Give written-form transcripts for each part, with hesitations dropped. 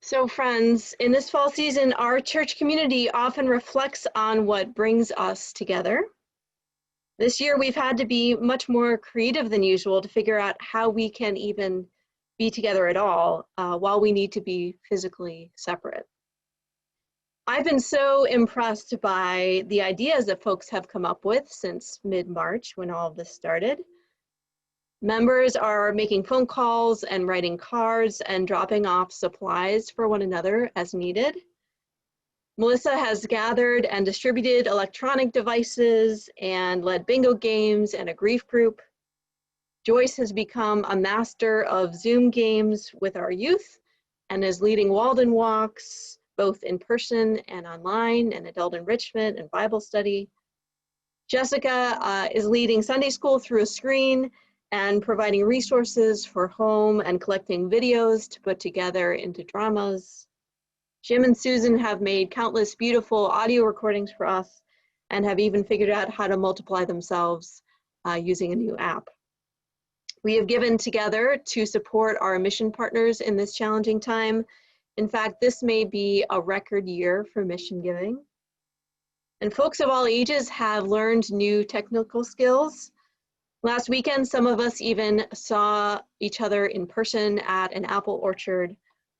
So friends, in this fall season, our church community often reflects on what brings us together. This year, we've had to be much more creative than usual to figure out how we can even be together at all while we need to be physically separate. I've been so impressed by the ideas that folks have come up with since mid-March when all of this started. Members are making phone calls and writing cards and dropping off supplies for one another as needed. Melissa has gathered and distributed electronic devices and led bingo games and a grief group. Joyce has become a master of Zoom games with our youth and is leading Walden walks, both in person and online, and adult enrichment and Bible study. Jessica is leading Sunday school through a screen and providing resources for home and collecting videos to put together into dramas. Jim and Susan have made countless beautiful audio recordings for us and have even figured out how to multiply themselves using a new app. We have given together to support our mission partners in this challenging time. In fact, this may be a record year for mission giving. And folks of all ages have learned new technical skills. Last weekend, some of us even saw each other in person at an apple orchard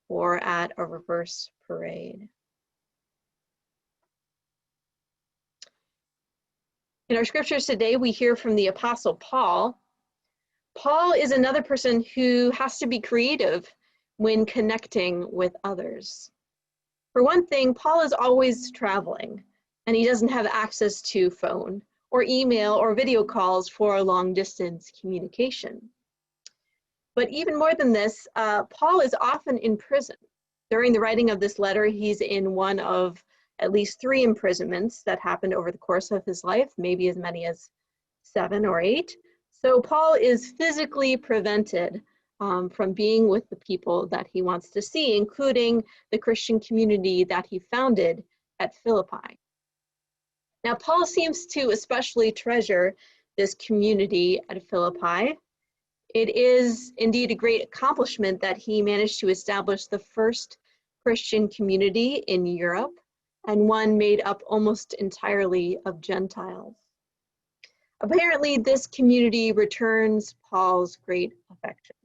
or at a reverse parade. In our scriptures today, we hear from the Apostle Paul. Paul is another person who has to be creative when connecting with others. For one thing, Paul is always traveling, and he doesn't have access to phone or email or video calls for long distance communication. But even more than this, Paul is often in prison. During the writing of this letter, he's in one of at least 3 imprisonments that happened over the course of his life, maybe as many as 7 or 8. So Paul is physically prevented from being with the people that he wants to see, including the Christian community that he founded at Philippi. Now, Paul seems to especially treasure this community at Philippi. It is indeed a great accomplishment that he managed to establish the first Christian community in Europe, and one made up almost entirely of Gentiles. Apparently, this community returns Paul's great affection.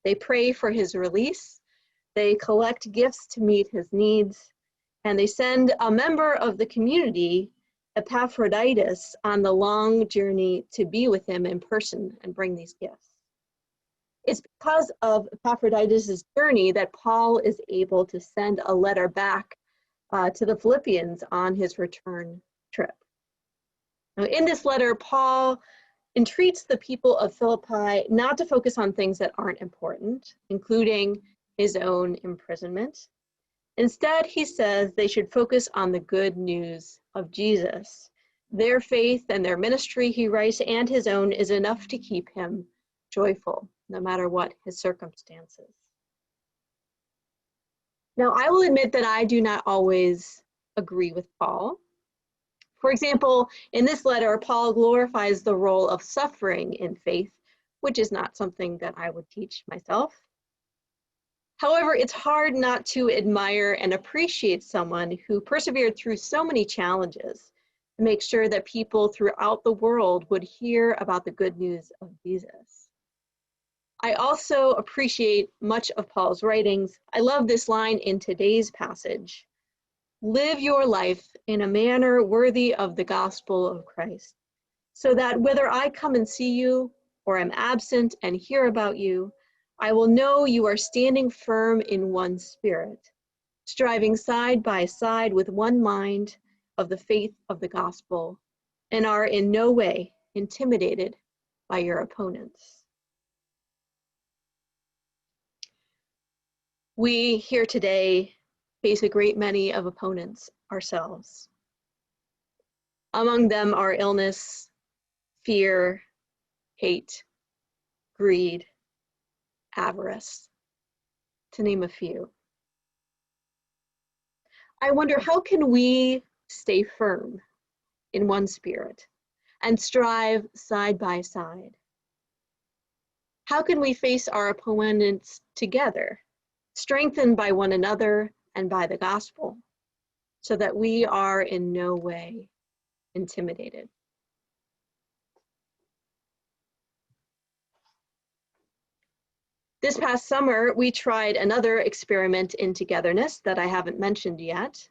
They pray for his release, they collect gifts to meet his needs, and they send a member of the community, Epaphroditus, on the long journey to be with him in person and bring these gifts. It's because of Epaphroditus' journey that Paul is able to send a letter back to the Philippians on his return trip. Now, in this letter, Paul entreats the people of Philippi not to focus on things that aren't important, including his own imprisonment. Instead, he says they should focus on the good news of Jesus. Their faith and their ministry, he writes, and his own is enough to keep him joyful, no matter what his circumstances. Now, I will admit that I do not always agree with Paul. For example, in this letter, Paul glorifies the role of suffering in faith, which is not something that I would teach myself. However, it's hard not to admire and appreciate someone who persevered through so many challenges to make sure that people throughout the world would hear about the good news of Jesus. I also appreciate much of Paul's writings. I love this line in today's passage. Live your life in a manner worthy of the gospel of Christ, so that whether I come and see you or am absent and hear about you, I will know you are standing firm in one spirit, striving side by side with one mind of the faith of the gospel, and are in no way intimidated by your opponents. We here today face a great many of opponents ourselves. Among them are illness, fear, hate, greed, avarice, to name a few. I wonder, how can we stay firm in one spirit and strive side by side? How can we face our opponents together strengthened by one another and by the gospel, so that we are in no way intimidated. This past summer, we tried another experiment in togetherness that I haven't mentioned yet.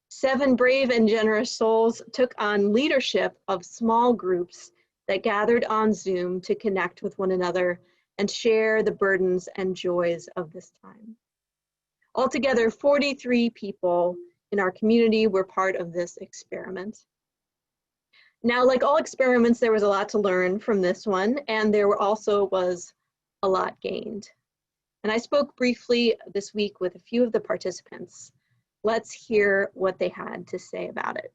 7 brave and generous souls took on leadership of small groups that gathered on Zoom to connect with one another and share the burdens and joys of this time. Altogether, 43 people in our community were part of this experiment. Now, like all experiments, there was a lot to learn from this one, and there also was a lot gained. And I spoke briefly this week with a few of the participants. Let's hear what they had to say about it.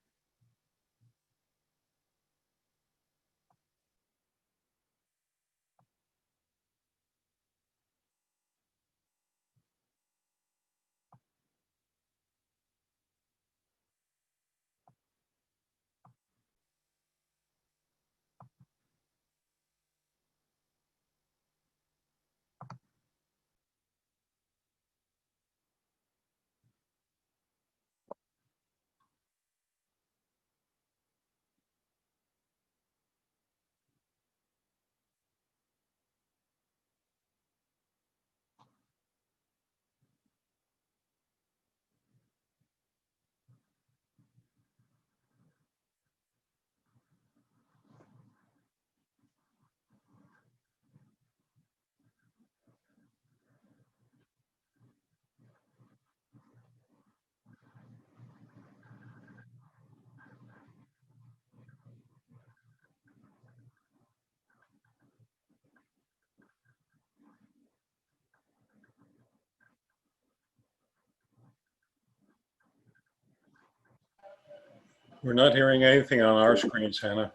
We're not hearing anything on our screens, Hannah.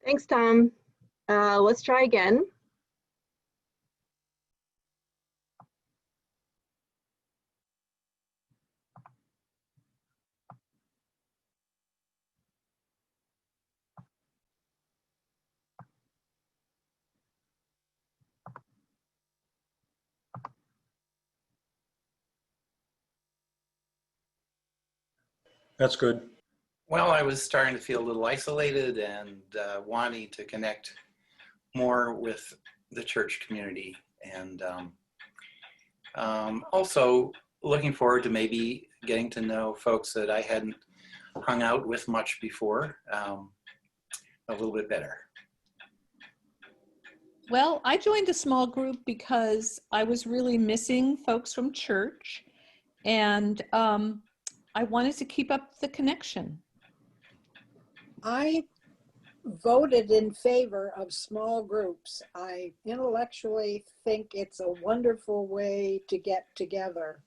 Thanks, Tom. Let's try again. That's good. Well, I was starting to feel a little isolated and wanting to connect more with the church community, and also looking forward to maybe getting to know folks that I hadn't hung out with much before a little bit better. Well, I joined a small group because I was really missing folks from church, and I wanted to keep up the connection. I voted in favor of small groups. I intellectually think it's a wonderful way to get together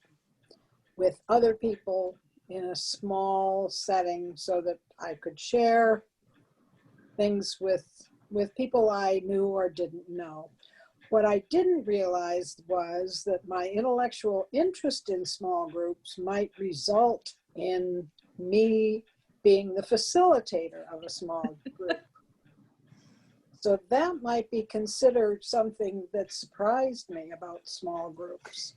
with other people in a small setting so that I could share things with people I knew or didn't know. What I didn't realize was that my intellectual interest in small groups might result in me being the facilitator of a small group. So that might be considered something that surprised me about small groups.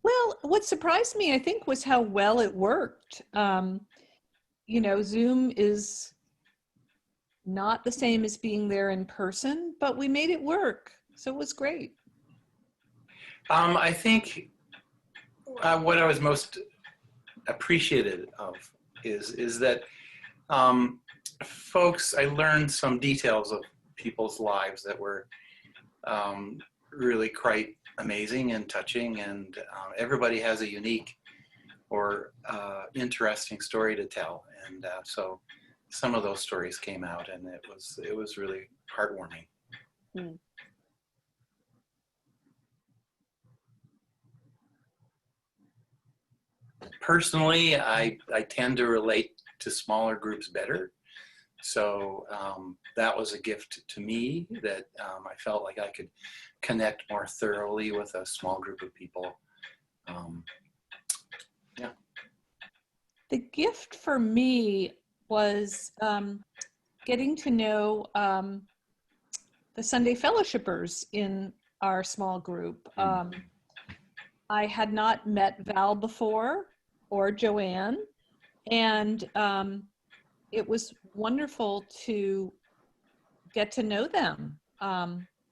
Well, what surprised me, I think, was how well it worked. You know, Zoom is not the same as being there in person, but we made it work. So it was great. I think what I was most appreciative of is that folks, I learned some details of people's lives that were really quite amazing and touching, and everybody has a unique or interesting story to tell, and so some of those stories came out, and it was really heartwarming. Mm. Personally, I tend to relate to smaller groups better. So that was a gift to me, that I felt like I could connect more thoroughly with a small group of people. Yeah. The gift for me was getting to know the Sunday fellowshippers in our small group. I had not met Val before or Joanne, and it was wonderful to get to know them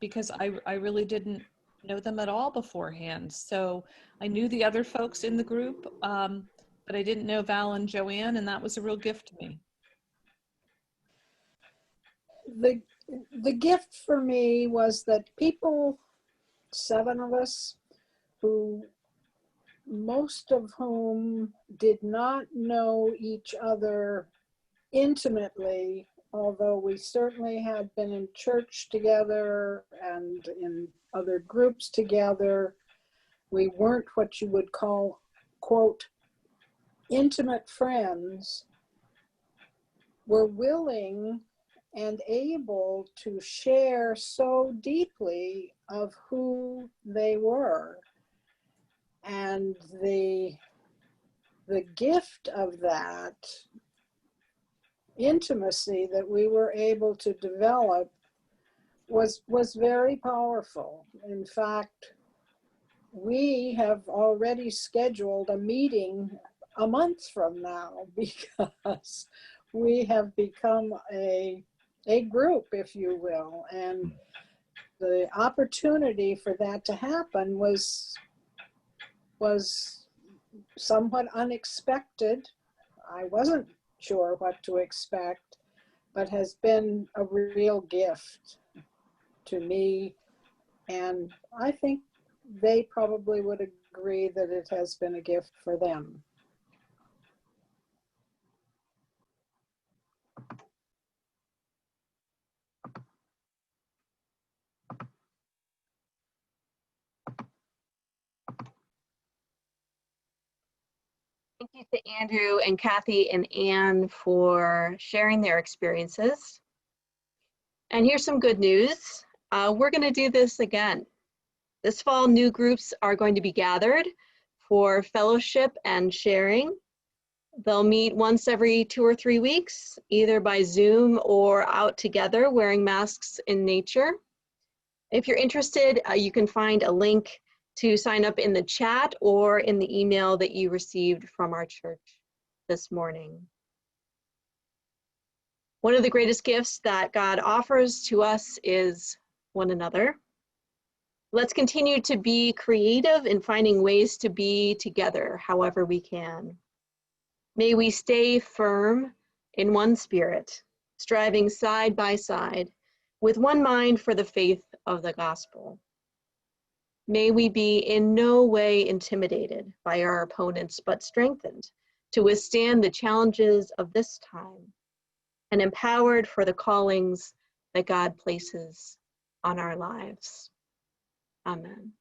because I really didn't know them at all beforehand. So I knew the other folks in the group, but I didn't know Val and Joanne, and that was a real gift to me. The gift for me was that people, 7 of us, who most of whom did not know each other intimately, although we certainly had been in church together and in other groups together. We weren't what you would call, quote, intimate friends, were willing and able to share so deeply of who they were. And the gift of that intimacy that we were able to develop was very powerful. In fact, we have already scheduled a meeting a month from now because we have become a group, if you will. And the opportunity for that to happen was somewhat unexpected. I wasn't sure what to expect, but has been a real gift to me. And I think they probably would agree that it has been a gift for them. Thank you to Andrew and Kathy and Anne for sharing their experiences. And here's some good news. We're going to do this again. This fall, new groups are going to be gathered for fellowship and sharing. They'll meet once every 2 or 3 weeks, either by Zoom or out together wearing masks in nature. If you're interested, you can find a link to sign up in the chat or in the email that you received from our church this morning. One of the greatest gifts that God offers to us is one another. Let's continue to be creative in finding ways to be together however we can. May we stay firm in one spirit, striving side by side with one mind for the faith of the gospel. May we be in no way intimidated by our opponents, but strengthened to withstand the challenges of this time and empowered for the callings that God places on our lives. Amen.